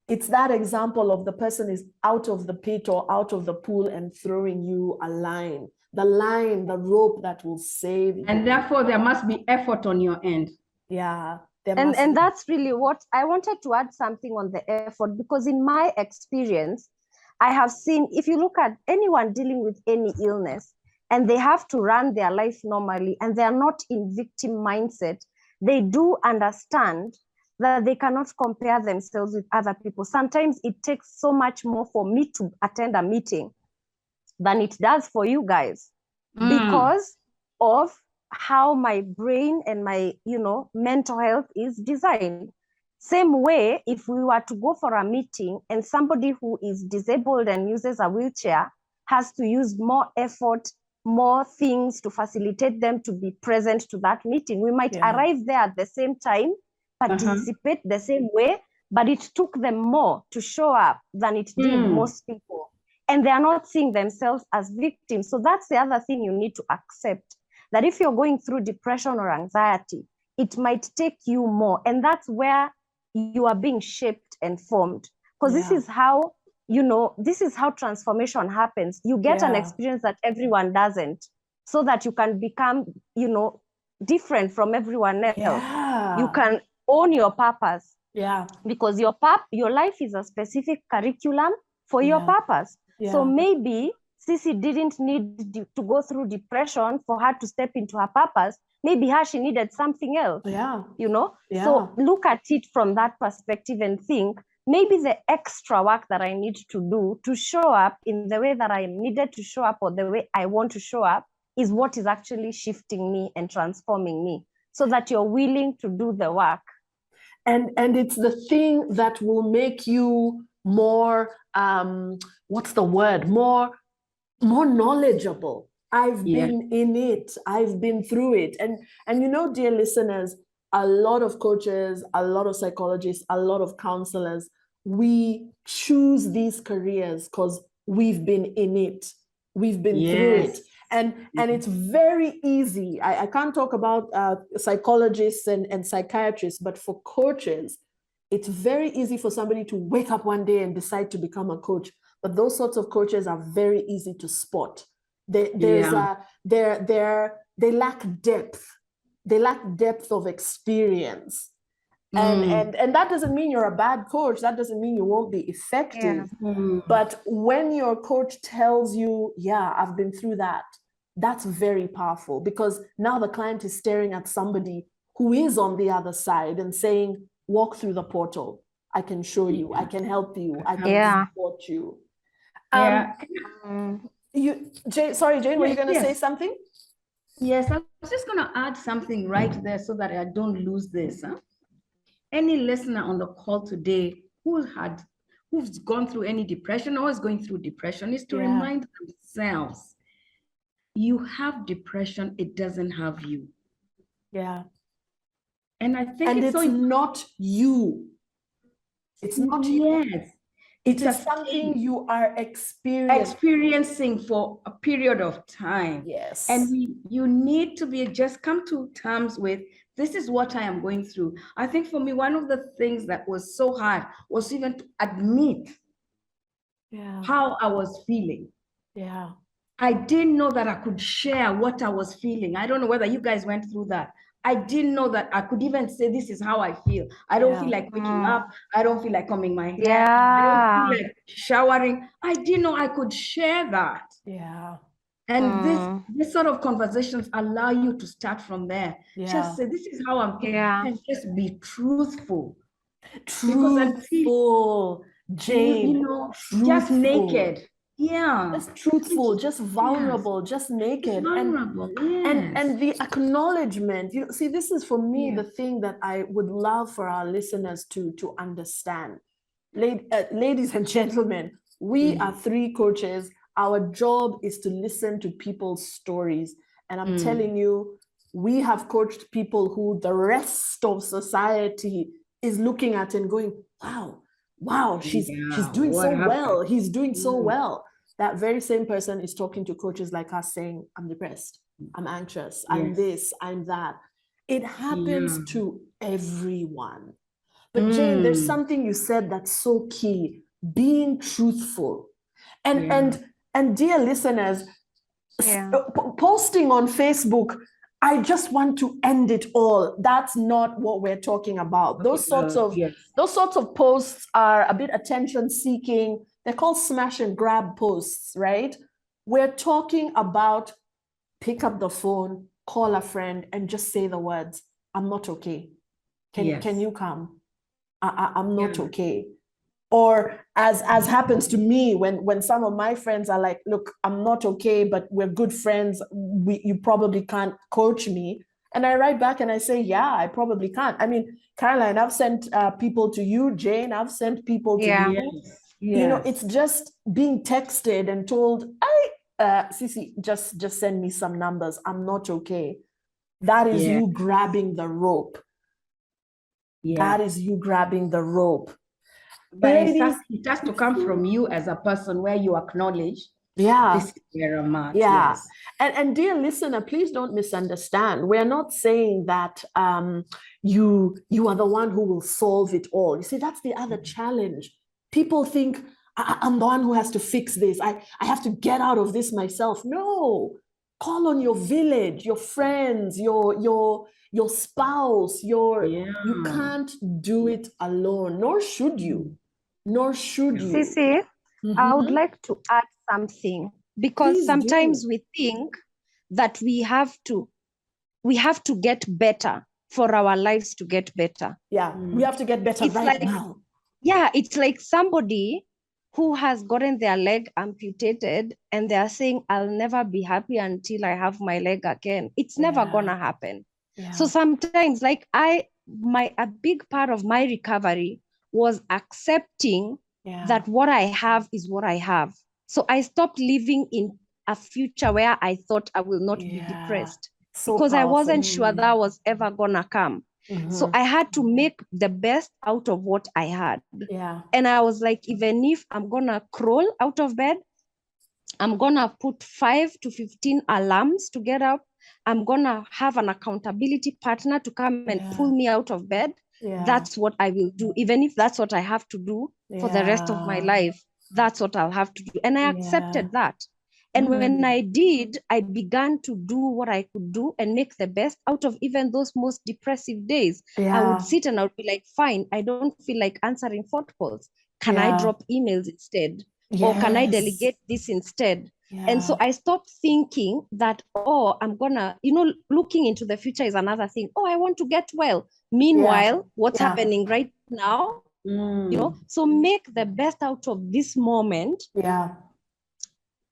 it's that example of the person is out of the pit or out of the pool and throwing you a line. The line, the rope that will save you. And therefore, there must be effort on your end. Yeah. And that's really what I wanted to add something on the effort, because in my experience, I have seen, if you look at anyone dealing with any illness and they have to run their life normally and they are not in victim mindset, they do understand that they cannot compare themselves with other people. Sometimes it takes so much more for me to attend a meeting than it does for you guys, because of how my brain and my, mental health is designed. Same way, if we were to go for a meeting and somebody who is disabled and uses a wheelchair has to use more effort, more things to facilitate them to be present to that meeting, we might arrive there at the same time, participate the same way, but it took them more to show up than it did most people. And they are not seeing themselves as victims. So that's the other thing you need to accept, that if you're going through depression or anxiety, it might take you more. And that's where you are being shaped and formed. Because this is how, this is how transformation happens. You get an experience that everyone doesn't, so that you can become, different from everyone else. You can own your purpose. Yeah. Because your life is a specific curriculum for your purpose. Yeah. So maybe Sissy didn't need to go through depression for her to step into her purpose. Maybe she needed something else. Yeah. Yeah. So look at it from that perspective and think, maybe the extra work that I need to do to show up in the way that I am needed to show up, or the way I want to show up, is what is actually shifting me and transforming me, so that you're willing to do the work. And it's the thing that will make you more, what's the word? More knowledgeable. I've been in it. I've been through it. And dear listeners, a lot of coaches, a lot of psychologists, a lot of counselors, we choose these careers because we've been in it. We've been through it. And it's very easy. I can't talk about psychologists and psychiatrists, but for coaches, it's very easy for somebody to wake up one day and decide to become a coach. But those sorts of coaches are very easy to spot. They lack depth. They lack depth of experience. And that doesn't mean you're a bad coach. That doesn't mean you won't be effective. But when your coach tells you, yeah, I've been through that, that's very powerful, because now the client is staring at somebody who is on the other side and saying, walk through the portal. I can show you, I can help you, I can support you. Jane, were you going to say something? Yes, I was just going to add something right there so that I don't lose this. Any listener on the call today who's gone through any depression or is going through depression is to remind themselves, you have depression, it doesn't have you. Yeah. And I think it's not you. It's not you. Yes. It is something you are experiencing for a period of time. Yes. And you need to just come to terms with, this is what I am going through. I think for me, one of the things that was so hard was even to admit how I was feeling. Yeah. I didn't know that I could share what I was feeling. I don't know whether you guys went through that. I didn't know that I could even say, this is how I feel. I don't feel like waking up. I don't feel like combing my hair. I don't feel like showering. I didn't know I could share that. Yeah. And this sort of conversations allow you to start from there. Just say, this is how I'm feeling. And just be truthful. Truthful, Jane. Truthful. Just naked. Yeah. Just truthful, just vulnerable, just naked. And the acknowledgement. See, this is for me the thing that I would love for our listeners to understand. Ladies and gentlemen, we are 3 coaches. Our job is to listen to people's stories. And I'm telling you, we have coached people who the rest of society is looking at and going, wow, she's doing so well. He's doing so well. That very same person is talking to coaches like us saying, I'm depressed, I'm anxious, I'm this, I'm that. It happens to everyone. But Jane, there's something you said that's so key, being truthful. And dear listeners, posting on Facebook, I just want to end it all. That's not what we're talking about. Those sorts of posts are a bit attention seeking. They're called smash and grab posts, right? We're talking about pick up the phone, call a friend, and just say the words, I'm not okay. Can you come? I'm not okay. Or as happens to me when some of my friends are like, look, I'm not okay, but we're good friends. You probably can't coach me. And I write back and I say, yeah, I probably can't. I mean, Carolyne, I've sent people to you. Jane, I've sent people to you. You know, it's just being texted and told, Sisi, just send me some numbers. I'm not okay. That is you grabbing the rope. That is you grabbing the rope. But it has to come from you as a person where you acknowledge this is where I'm at. Yes. And dear listener, please don't misunderstand. We're not saying that you are the one who will solve it all. You see, that's the other challenge. People think, I'm the one who has to fix this. I have to get out of this myself. No, call on your village, your friends, your spouse. You can't do it alone, nor should you. Sisi, I would like to add something, because Please sometimes do. we think that we have to get better for our lives to get better. Yeah, we have to get better now. Yeah, it's like somebody who has gotten their leg amputated and they are saying, I'll never be happy until I have my leg again. It's never gonna happen. Yeah. So sometimes, like a big part of my recovery was accepting that what I have is what I have. So I stopped living in a future where I thought I will not be depressed, because I wasn't sure that was ever gonna come. So I had to make the best out of what I had. Yeah. And I was like, even if I'm gonna crawl out of bed, I'm gonna put 5 to 15 alarms to get up. I'm gonna have an accountability partner to come and pull me out of bed. Yeah. That's what I will do. Even if that's what I have to do for the rest of my life, that's what I'll have to do. And I accepted that. And when I did, I began to do what I could do and make the best out of even those most depressive days. I would sit and I would be like, fine, I don't feel like answering phone calls. Can I drop emails instead? Or can I delegate this instead? And so I stopped thinking that, oh, I'm gonna, looking into the future is another thing. Oh, I want to get well. Meanwhile, what's happening right now? So make the best out of this moment.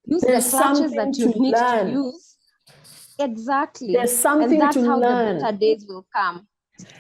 Use There's the clutches something that you to need learn. to use. Exactly. There's something and that's to how learn. the better days will come.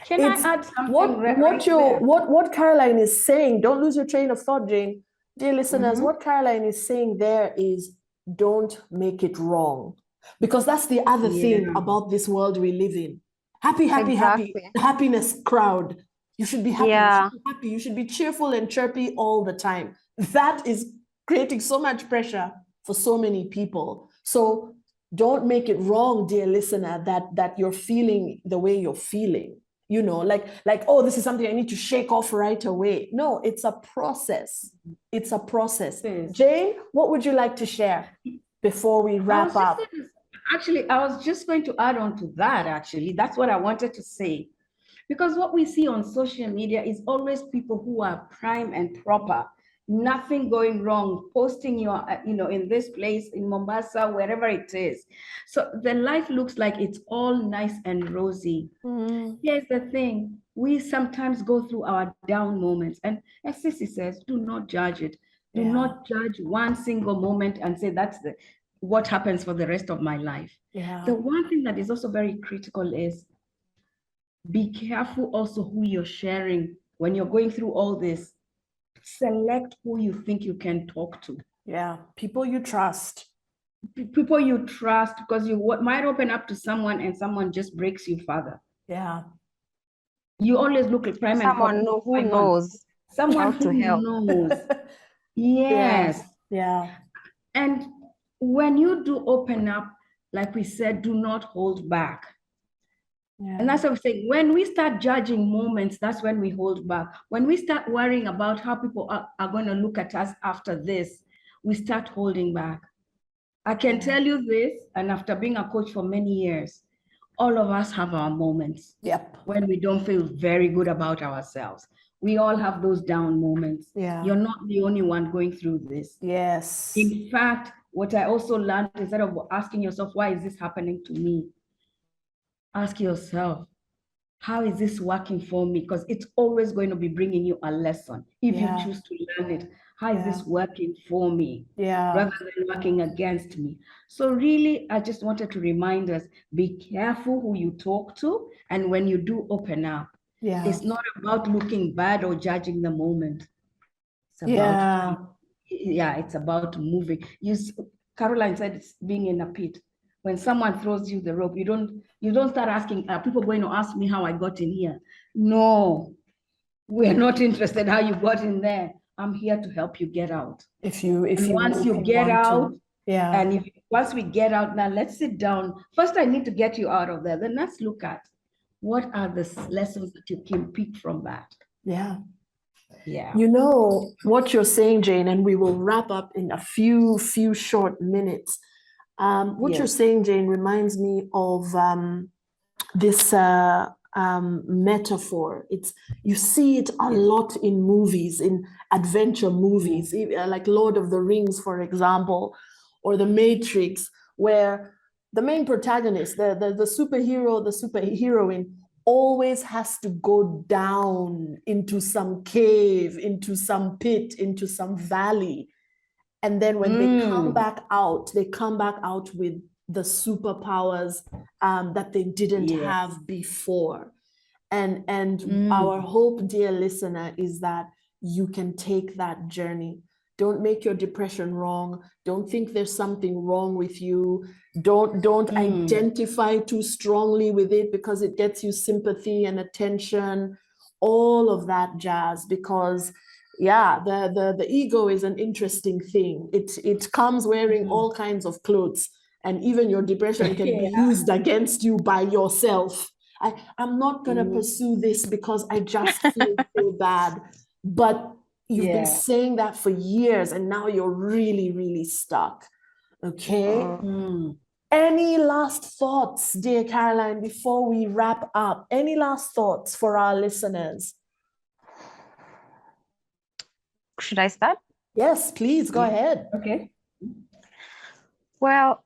Can I add something what Carolyne is saying, don't lose your train of thought, Jane. Dear listeners, what Carolyne is saying there is, don't make it wrong. Because that's the other thing about this world we live in. Happy, happiness crowd. You should be happy, you should be happy, you should be cheerful and chirpy all the time. That is creating so much pressure for so many people. So don't make it wrong, dear listener, that you're feeling the way you're feeling. Like, oh, this is something I need to shake off right away. No, it's a process. It's a process. Yes. Jane, what would you like to share before we wrap up? Actually, I was just going to add on to that, actually. That's what I wanted to say. Because what we see on social media is always people who are prime and proper, nothing going wrong, posting your, in this place, in Mombasa, wherever it is. So the life looks like it's all nice and rosy. Here's the thing. We sometimes go through our down moments. And as Sissy says, do not judge it. Do not judge one single moment and say that's what happens for the rest of my life. The one thing that is also very critical is be careful also who you're sharing when you're going through all this. Select who you think you can talk to. Yeah, people you trust. People you trust, because you might open up to someone and someone just breaks you further. Yeah. You always look at prime someone who knows. Someone who knows. Yes. Yeah. And when you do open up, like we said, do not hold back. Yeah. And that's what I'm saying. When we start judging moments, that's when we hold back. When we start worrying about how people are going to look at us after this, we start holding back. I can tell you this, and after being a coach for many years, all of us have our moments. Yep. When we don't feel very good about ourselves. We all have those down moments. Yeah. You're not the only one going through this. Yes. In fact, what I also learned, instead of asking yourself, why is this happening to me? Ask yourself, how is this working for me? Because it's always going to be bringing you a lesson if you choose to learn it. How is this working for me? Rather than working against me. So really, I just wanted to remind us, be careful who you talk to. And when you do open up, it's not about looking bad or judging the moment. It's about, it's about moving. Carolyne said it's being in a pit. When someone throws you the rope, you don't start asking, are people going to ask me how I got in here? No, we're not interested how you got in there. I'm here to help you get out. Once you get out, once we get out, now let's sit down. First, I need to get you out of there. Then let's look at what are the lessons that you can pick from that. Yeah. Yeah. You know what you're saying, Jane, and we will wrap up in a few short minutes. What you're saying, Jane, reminds me of this metaphor. You see it a lot in movies, in adventure movies, like Lord of the Rings, for example, or The Matrix, where the main protagonist, the superhero, the superheroine, always has to go down into some cave, into some pit, into some valley. And then when they come back out with the superpowers that they didn't have before. And our hope, dear listener, is that you can take that journey. Don't make your depression wrong. Don't think there's something wrong with you. Don't identify too strongly with it because it gets you sympathy and attention, all of that jazz. Because yeah, the ego is an interesting thing. It comes wearing all kinds of clothes, and even your depression can be used against you by yourself. I'm not gonna pursue this because I just feel so bad. But you've been saying that for years, and now you're really, really stuck. Okay. Any last thoughts, dear Carolyne, before we wrap up? Any last thoughts for our listeners? Should I start? Yes, please go ahead. Okay. Well,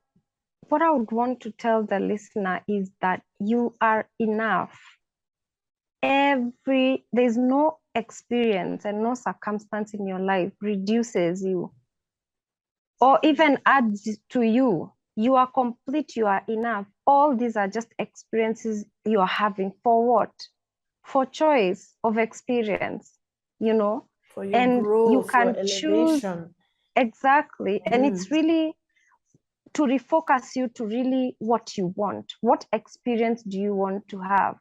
what I would want to tell the listener is that you are enough. There's no experience and no circumstance in your life reduces you or even adds to you. You are complete, you are enough. All these are just experiences you are having. For what? For choice of experience, you know? For your and growth, you can your choose. elevation. Exactly. And it's really to refocus you to really what you want. What experience do you want to have?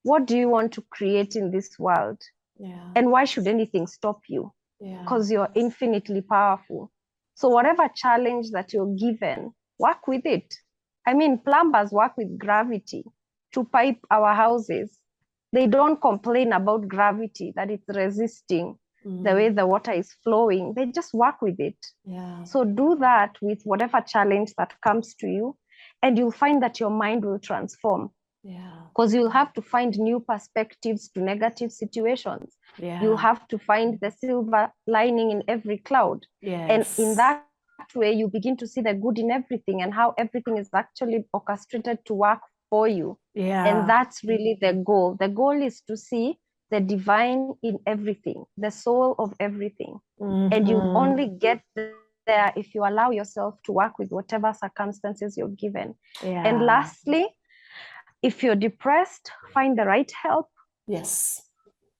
What do you want to create in this world? Yeah. And why should anything stop you? Yeah. Because you're infinitely powerful. So whatever challenge that you're given, work with it. I mean, plumbers work with gravity to pipe our houses. They don't complain about gravity, that it's resisting the way the water is flowing. They just work with it. Yeah. So do that with whatever challenge that comes to you, and you'll find that your mind will transform. Yeah. Because you'll have to find new perspectives to negative situations. Yeah. You'll have to find the silver lining in every cloud. Yes. And in that way, you begin to see the good in everything and how everything is actually orchestrated to work for you. Yeah. And that's really the goal. The goal is to see the divine in everything, the soul of everything. And you only get there if you allow yourself to work with whatever circumstances you're given. Yeah. And lastly, if you're depressed, find the right help. Yes.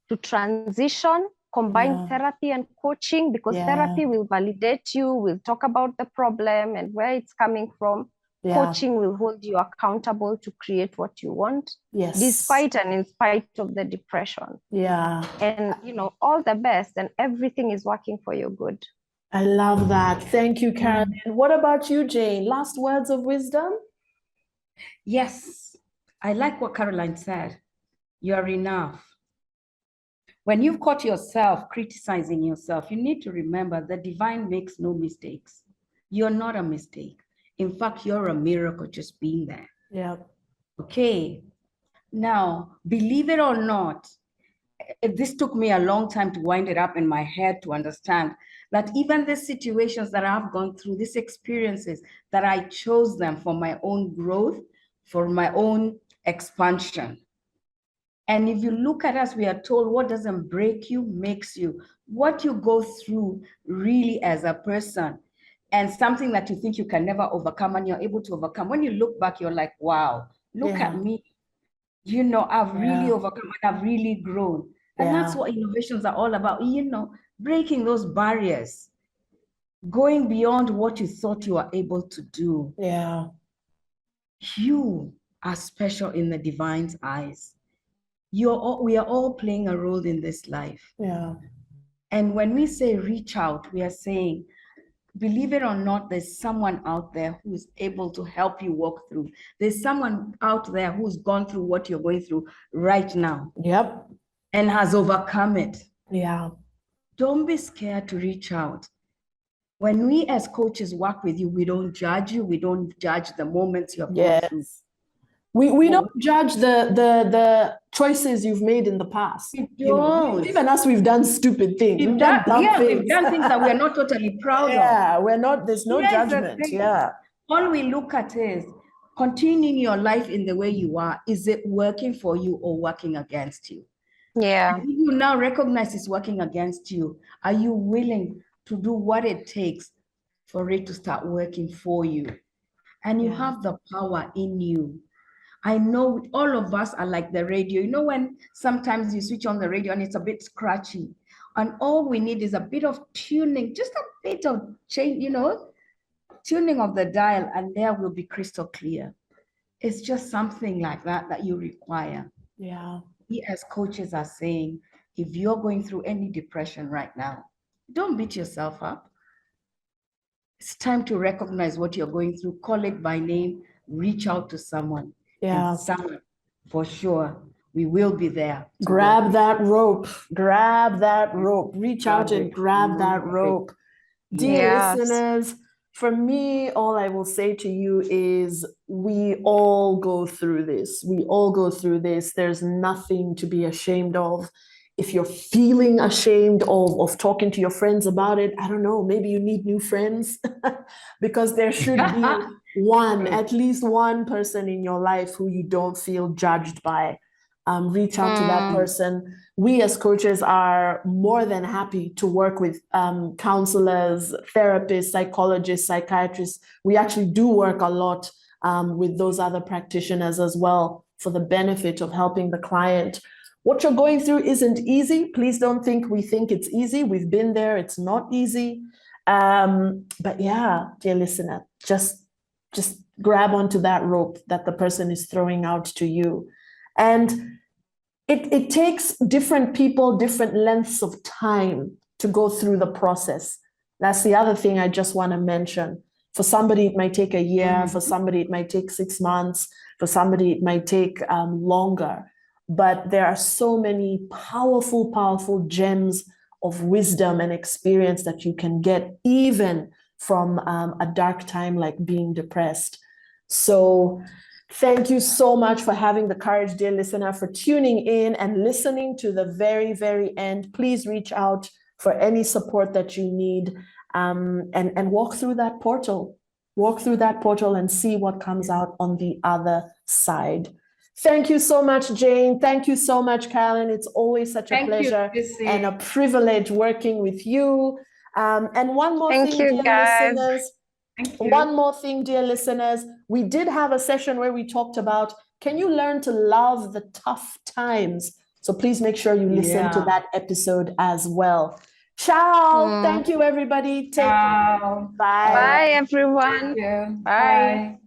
To transition, combine therapy and coaching, because therapy will validate you, will talk about the problem and where it's coming from. Coaching will hold you accountable to create what you want, despite and in spite of the depression. Yeah. And, you know, all the best, and everything is working for your good. I love that. Thank you, Carolyne. What about you, Jane? Last words of wisdom? Yes, I like what Carolyne said. You're enough. When you've caught yourself criticizing yourself, you need to remember the divine makes no mistakes. You're not a mistake. In fact, you're a miracle just being there. Yeah. Okay. Now, believe it or not, this took me a long time to wind it up in my head to understand that even the situations that I've gone through, these experiences, that I chose them for my own growth, for my own expansion. And if you look at us, we are told what doesn't break you makes you. What you go through really as a person, and something that you think you can never overcome and you're able to overcome. When you look back, you're like, wow, look at me. You know, I've really overcome and I've really grown. And that's what innovations are all about, you know, breaking those barriers, going beyond what you thought you were able to do. Yeah. You are special in the divine's eyes. We are all playing a role in this life. Yeah. And when we say reach out, we are saying, believe it or not, there's someone out there who's able to help you walk through. There's someone out there who's gone through what you're going through right now. Yep. And has overcome it. Yeah. Don't be scared to reach out. When we as coaches work with you, we don't judge you. We don't judge the moments you have gone through. We don't judge the choices you've made in the past. We You know, don't. even us, we've done stupid things. We've done dumb things. We've done things that we're not totally proud of. Yeah, we're not, there's no Here's the judgment. thing. Yeah. All we look at is continuing your life in the way you are. Is it working for you or working against you? Yeah. And if you now recognize it's working against you, are you willing to do what it takes for it to start working for you? And you have the power in you. I know all of us are like the radio. You know, when sometimes you switch on the radio and it's a bit scratchy, And all we need is a bit of tuning, just a bit of change, tuning of the dial, and there will be crystal clear. It's just something like that you require. Yeah. We as coaches are saying, if you're going through any depression right now, don't beat yourself up. It's time to recognize what you're going through, call it by name, reach out to someone. Yeah. And someone, for sure, we will be there. Grab that rope, reach out and grab that rope. Dear Yes. listeners, for me, all I will say to you is we all go through this. We all go through this. There's nothing to be ashamed of. If you're feeling ashamed of talking to your friends about it, I don't know, maybe you need new friends because there should be at least one person in your life who you don't feel judged by. Reach out to that person. We as coaches are more than happy to work with counselors, therapists, psychologists, psychiatrists. We actually do work a lot with those other practitioners as well for the benefit of helping the client. What you're going through isn't easy. Please don't think we think it's easy. We've been there. It's not easy. But yeah, dear listener, just grab onto that rope that the person is throwing out to you. And it takes different people, different lengths of time to go through the process. That's the other thing I just want to mention. For somebody, it might take a year. For somebody, it might take 6 months. For somebody, it might take longer. But there are so many powerful, powerful gems of wisdom and experience that you can get even from a dark time like being depressed. So thank you so much for having the courage, dear listener, for tuning in and listening to the very, very end. Please reach out for any support that you need and walk through that portal. Walk through that portal and see what comes out on the other side. Thank you so much, Jane. Thank you so much, Carolyne. It's always such a pleasure and a privilege working with you. And one more thing, dear listeners. One more thing, dear listeners. We did have a session where we talked about, can you learn to love the tough times? So please make sure you listen to that episode as well. Ciao. Thank you, everybody. Take care. Bye. Bye, everyone. Thank you. Bye.